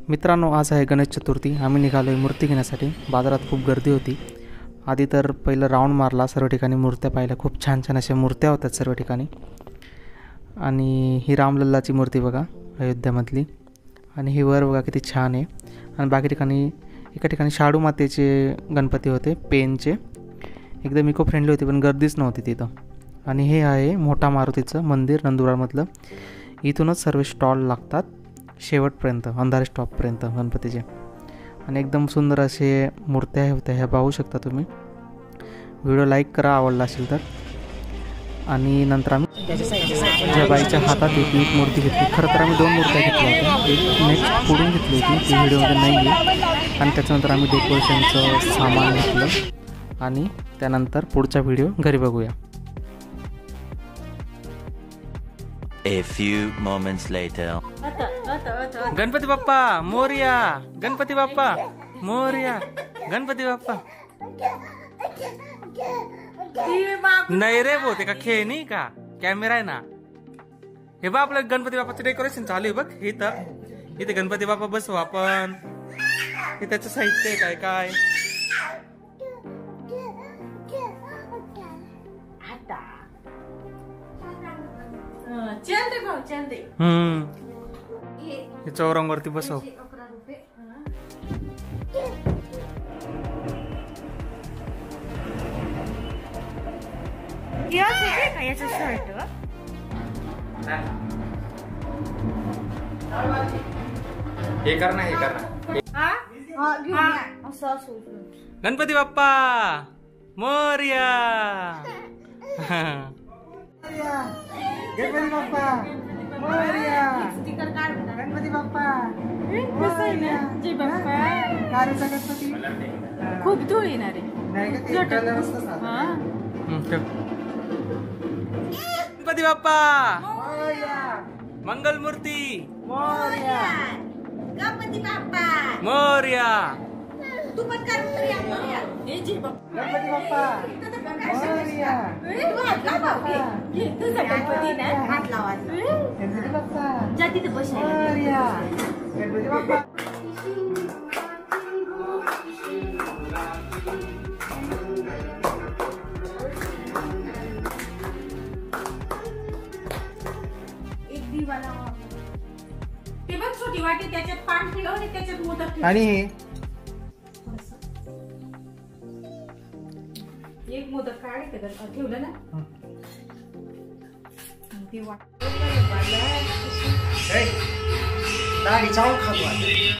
मित्रांनो, आज आहे गणेश चतुर्थी। आम्ही निघालोय मूर्ती घेण्यासाठी। बाजारात खूप गर्दी होती। आधी तर पहिलं राऊंड मारला, सर्व ठिकाणी मूर्त्या पाहिल्या। खूप छान छान अशा मूर्त्या होत्या सर्व ठिकाणी। आणि ही रामलल्लाची मूर्ती बघा, अयोध्यामधली। आणि ही वर बघा किती छान आहे। आणि बाकी ठिकाणी एका ठिकाणी शाडू मातेचे गणपती होते, पेनचे, एकदम इको फ्रेंडली होते, पण गर्दीच नव्हती तिथं। आणि हे आहे मोठा मारुतीचं मंदिर नंदुरबारमधलं। इथूनच सर्व स्टॉल लागतात शेवटपर्यंत, अंधारे स्टॉपपर्यंत गणपतीचे। आणि एकदम सुंदर असे मूर्त्या होत्या, ह्या पाहू शकता तुम्ही। व्हिडिओ लाईक करा आवडला असेल तर। आणि नंतर आम्ही ज्या बाईच्या हातात एक मूर्ती घेतली। खरं तर आम्ही 2 मूर्त्या घेतल्या होत्या, एक नेक्स्ट पुढून घेतली होती, ती व्हिडिओमध्ये नाही आहे। आणि त्याच्यानंतर आम्ही डेकोरेशनचं सामान घेतलं आणि त्यानंतर पुढचा व्हिडिओ घरी बघूया। A few moments later. Ganpati Bappa Morya, Ganpati Bappa Morya, Ganpati Bappa. नाही रे भाऊ, ते का खेळ नाही का, कॅमेरा आहे ना। हे बा आपलं गणपती बाप्पाचं डेकोरेशन चालू आहे बघ। इथे गणपती बाप्पा बसवू आपण। हे त्याचं साहित्य आहे काय काय। चल दे भाऊ, चल दे। हे चौरंगावरती बसव। याचं शर्ट हे कर ना, हे कर ना। गणपती बाप्पा मोरया, गणपती बाप्पा मोरया, गणपती बाप्पा मोरया। जय बाप्पा। कारचा गणपती खूप धूळ येणार आहे। नाही का, ते कलर असतं ना। गणपती बाप्पा मोरया, मंगलमूर्ती मोरया, गणपती बाप्पा मोरया। तू पण कर मोरया। हे जय बाप्पा, गणपती बाप्पा मोरया, तू हात लाव, घे तुझा गणपती ना, हात लावा। गणपती बाप्पा जा तिथे बसायला। मोरया, गणपती बाप्पा। एक दिवा लावा। ते बघ छोटी वाटी, त्याच्यात पान ठेव आणि त्याच्यात मोदक ठेव। आणि हे एक मोदक काढ, ठेवलं ना ते वाट दाढी चावून खातो आता।